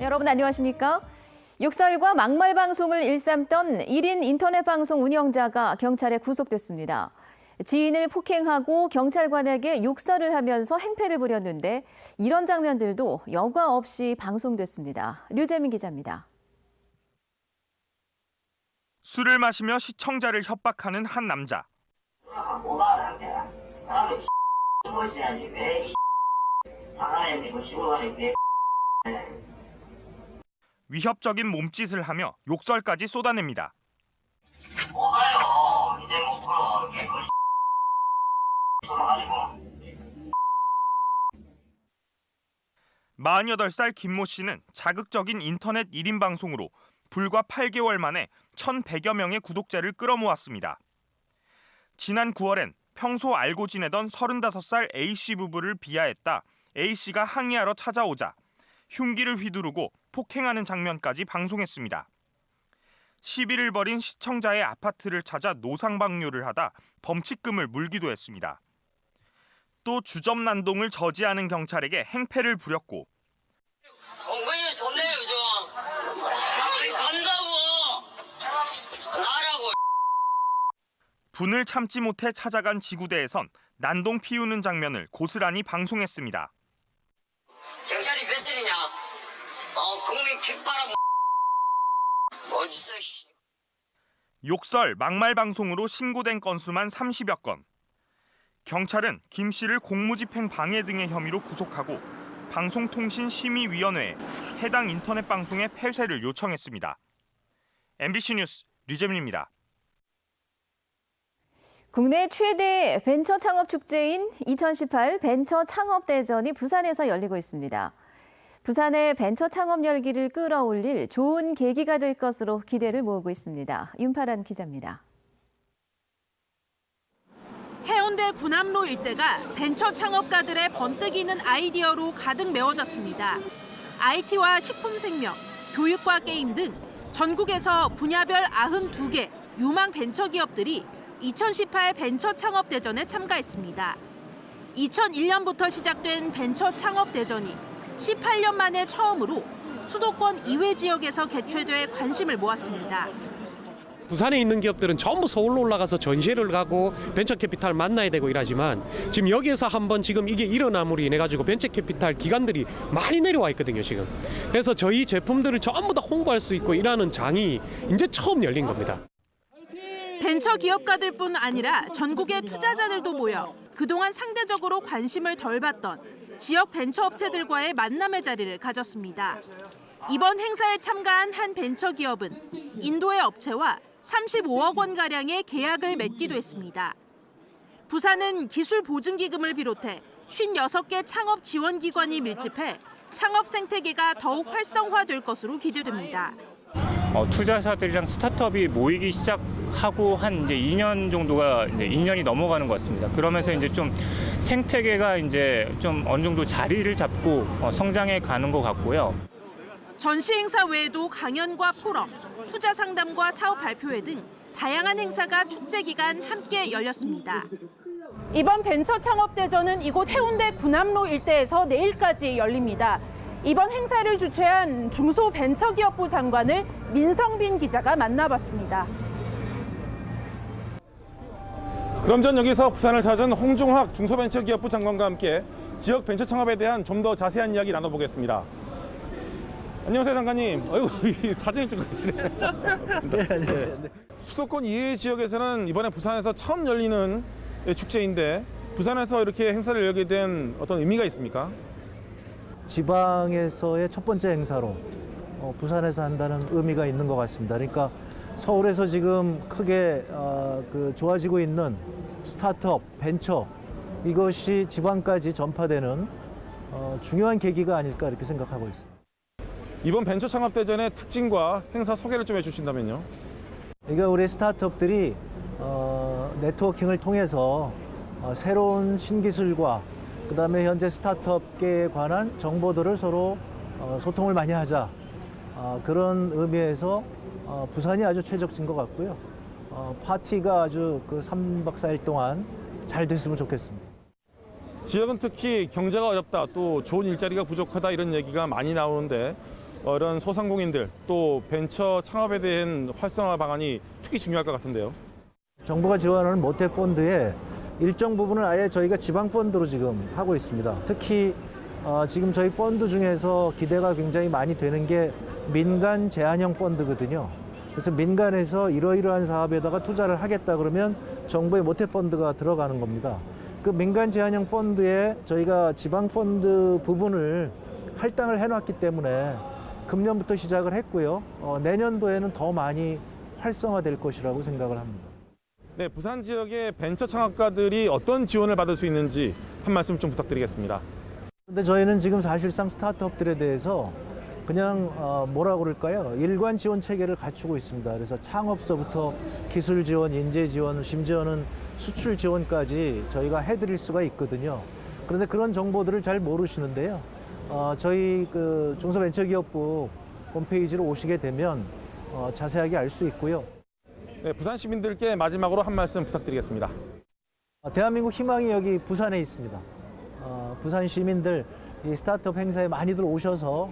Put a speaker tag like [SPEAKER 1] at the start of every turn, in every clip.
[SPEAKER 1] 여러분 안녕하십니까? 욕설과 막말 방송을 일삼던 1인 인터넷 방송 운영자가 경찰에 구속됐습니다. 지인을 폭행하고 경찰관에게 욕설을 하면서 행패를 부렸는데 이런 장면들도 여과 없이 방송됐습니다. 류재민 기자입니다.
[SPEAKER 2] 술을 마시며 시청자를 협박하는 한 남자. 위협적인 몸짓을 하며 욕설까지 쏟아냅니다. 48살 김모 씨는 자극적인 인터넷 1인 방송으로 불과 8개월 만에 1,100여 명의 구독자를 끌어모았습니다. 지난 9월엔 평소 알고 지내던 35살 A씨 부부를 비하했다 A씨가 항의하러 찾아오자 흉기를 휘두르고 폭행하는 장면까지 방송했습니다. 시비를 벌인 시청자의 아파트를 찾아 노상방뇨를 하다 범칙금을 물기도 했습니다. 또 주점난동을 저지하는 경찰에게 행패를 부렸고
[SPEAKER 3] 정근이 좋네 요즘. 간다고. 나라고.
[SPEAKER 2] 분을 참지 못해 찾아간 지구대에선 난동 피우는 장면을 고스란히 방송했습니다.
[SPEAKER 3] 경찰이 몇 살이냐? 국민 핏바람. 어디서?
[SPEAKER 2] 욕설, 막말 방송으로 신고된 건수만 30여 건. 경찰은 김 씨를 공무집행 방해 등의 혐의로 구속하고 방송통신심의위원회에 해당 인터넷 방송의 폐쇄를 요청했습니다. MBC 뉴스 류재민입니다.
[SPEAKER 1] 국내 최대 벤처 창업 축제인 2018 벤처 창업대전이 부산에서 열리고 있습니다. 부산의 벤처 창업 열기를 끌어올릴 좋은 계기가 될 것으로 기대를 모으고 있습니다. 윤파란 기자입니다.
[SPEAKER 4] 해운대 군함로 일대가 벤처 창업가들의 번뜩이는 아이디어로 가득 메워졌습니다. IT와 식품생명, 교육과 게임 등 전국에서 분야별 92개 유망 벤처 기업들이 2018 벤처 창업대전에 참가했습니다. 2001년부터 시작된 벤처 창업대전이 18년 만에 처음으로 수도권 이외 지역에서 개최돼 관심을 모았습니다.
[SPEAKER 5] 부산에 있는 기업들은 전부 서울로 올라가서 전시회를 가고 벤처 캐피탈 만나야 되고 이러지만 지금 여기에서 한번 지금 이게 일어남으로 인해 가지고 벤처 캐피탈 기관들이 많이 내려와 있거든요 지금. 그래서 저희 제품들을 전부 다 홍보할 수 있고 이러는 장이 이제 처음 열린 겁니다.
[SPEAKER 4] 벤처 기업가들뿐 아니라 전국의 투자자들도 모여 그동안 상대적으로 관심을 덜 받던 지역 벤처 업체들과의 만남의 자리를 가졌습니다. 이번 행사에 참가한 한 벤처 기업은 인도의 업체와 35억 원가량의 계약을 맺기도 했습니다. 부산은 기술 보증기금을 비롯해 56개 창업 지원기관이 밀집해 창업 생태계가 더욱 활성화될 것으로 기대됩니다.
[SPEAKER 6] 투자자들이랑 스타트업이 모이기 시작하고 한 이제 2년 정도가 이제 2년이 넘어가는 것 같습니다. 그러면서 이제 좀 생태계가 이제 좀 어느 정도 자리를 잡고 성장해 가는 것 같고요.
[SPEAKER 4] 전시 행사 외에도 강연과 포럼, 투자 상담과 사업 발표회 등 다양한 행사가 축제 기간 함께 열렸습니다. 이번 벤처 창업 대전은 이곳 해운대 군함로 일대에서 내일까지 열립니다. 이번 행사를 주최한 중소벤처기업부 장관을 민성빈 기자가 만나봤습니다.
[SPEAKER 7] 그럼 전 여기서 부산을 찾은 홍종학 중소벤처기업부 장관과 함께 지역 벤처 창업에 대한 좀 더 자세한 이야기 나눠보겠습니다. 안녕하세요, 장관님. 어이구, 이 사진을 찍고 계시네.
[SPEAKER 8] 네, 안녕하세요. 네.
[SPEAKER 7] 수도권 이외 지역에서는 이번에 부산에서 처음 열리는 축제인데 부산에서 이렇게 행사를 열게 된 어떤 의미가 있습니까?
[SPEAKER 8] 지방에서의 첫 번째 행사로 부산에서 한다는 의미가 있는 것 같습니다. 그러니까 서울에서 지금 크게 좋아지고 있는 스타트업, 벤처 이것이 지방까지 전파되는 중요한 계기가 아닐까 이렇게 생각하고 있습니다.
[SPEAKER 7] 이번 벤처 창업대전의 특징과 행사 소개를 좀 해주신다면요.
[SPEAKER 8] 그러니까 우리 스타트업들이 네트워킹을 통해서 새로운 신기술과 그다음에 현재 스타트업계에 관한 정보들을 서로 소통을 많이 하자. 그런 의미에서 부산이 아주 최적진 것 같고요. 파티가 아주 그 3박 4일 동안 잘 됐으면 좋겠습니다.
[SPEAKER 7] 지역은 특히 경제가 어렵다, 또 좋은 일자리가 부족하다 이런 얘기가 많이 나오는데 이런 소상공인들 또 벤처 창업에 대한 활성화 방안이 특히 중요할 것 같은데요.
[SPEAKER 8] 정부가 지원하는 모태 펀드의 일정 부분을 아예 저희가 지방 펀드로 지금 하고 있습니다. 특히 지금 저희 펀드 중에서 기대가 굉장히 많이 되는 게 민간 제한형 펀드거든요. 그래서 민간에서 이러이러한 사업에다가 투자를 하겠다 그러면 정부의 모태 펀드가 들어가는 겁니다. 그 민간 제한형 펀드에 저희가 지방 펀드 부분을 할당을 해놨기 때문에 금년부터 시작을 했고요. 내년도에는 더 많이 활성화될 것이라고 생각을 합니다.
[SPEAKER 7] 네, 부산 지역의 벤처 창업가들이 어떤 지원을 받을 수 있는지 한 말씀 좀 부탁드리겠습니다.
[SPEAKER 8] 근데 저희는 지금 사실상 스타트업들에 대해서 그냥 뭐라 그럴까요? 일관 지원 체계를 갖추고 있습니다. 그래서 창업서부터 기술 지원, 인재 지원, 심지어는 수출 지원까지 저희가 해드릴 수가 있거든요. 그런데 그런 정보들을 잘 모르시는데요. 저희 그 중소벤처기업부 홈페이지로 오시게 되면 자세하게 알 수 있고요.
[SPEAKER 7] 네, 부산 시민들께 마지막으로 한 말씀 부탁드리겠습니다.
[SPEAKER 8] 대한민국 희망이 여기 부산에 있습니다. 부산 시민들 이 스타트업 행사에 많이들 오셔서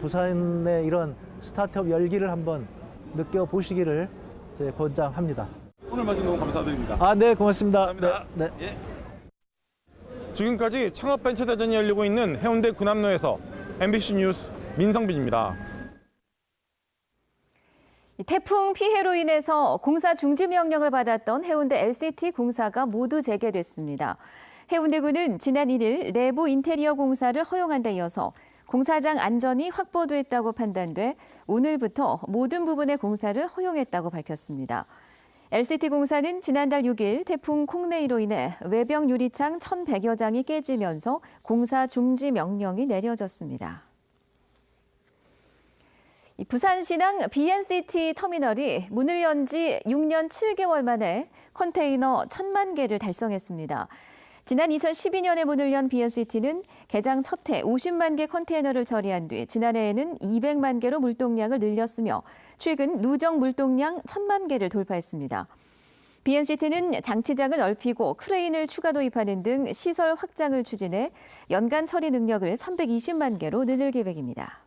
[SPEAKER 8] 부산의 이런 스타트업 열기를 한번 느껴보시기를 권장합니다.
[SPEAKER 7] 오늘 말씀 너무 감사드립니다.
[SPEAKER 8] 네, 고맙습니다.
[SPEAKER 7] 감사합니다.
[SPEAKER 8] 네.
[SPEAKER 7] 예. 지금까지 창업벤처대전이 열리고 있는 해운대 군함로에서 MBC 뉴스 민성빈입니다.
[SPEAKER 1] 태풍 피해로 인해서 공사 중지 명령을 받았던 해운대 LCT 공사가 모두 재개됐습니다. 해운대구는 지난 1일 내부 인테리어 공사를 허용한 데 이어서 공사장 안전이 확보됐다고 판단돼 오늘부터 모든 부분의 공사를 허용했다고 밝혔습니다. LCT 공사는 지난달 6일 태풍 콩네이로 인해 외벽 유리창 1,100여 장이 깨지면서 공사 중지 명령이 내려졌습니다. 부산시당 BNCT 터미널이 문을 연 지 6년 7개월 만에 컨테이너 1,000만 개를 달성했습니다. 지난 2012년에 문을 연 BNCT는 개장 첫 해 50만 개 컨테이너를 처리한 뒤 지난해에는 200만 개로 물동량을 늘렸으며 최근 누적 물동량 1,000만 개를 돌파했습니다. BNCT는 장치장을 넓히고 크레인을 추가 도입하는 등 시설 확장을 추진해 연간 처리 능력을 320만 개로 늘릴 계획입니다.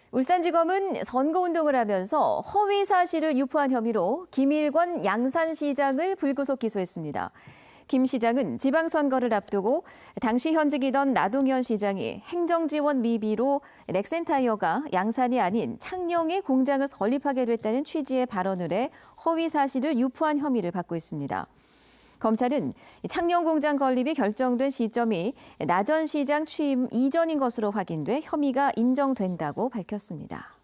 [SPEAKER 1] 울산지검은 선거운동을 하면서 허위 사실을 유포한 혐의로 김일권 양산시장을 불구속 기소했습니다. 김 시장은 지방선거를 앞두고 당시 현직이던 나동현 시장이 행정지원 미비로 넥센타이어가 양산이 아닌 창녕에 공장을 설립하게 됐다는 취지의 발언을 해 허위 사실을 유포한 혐의를 받고 있습니다. 검찰은 창녕 공장 건립이 결정된 시점이 나 전 시장 취임 이전인 것으로 확인돼 혐의가 인정된다고 밝혔습니다.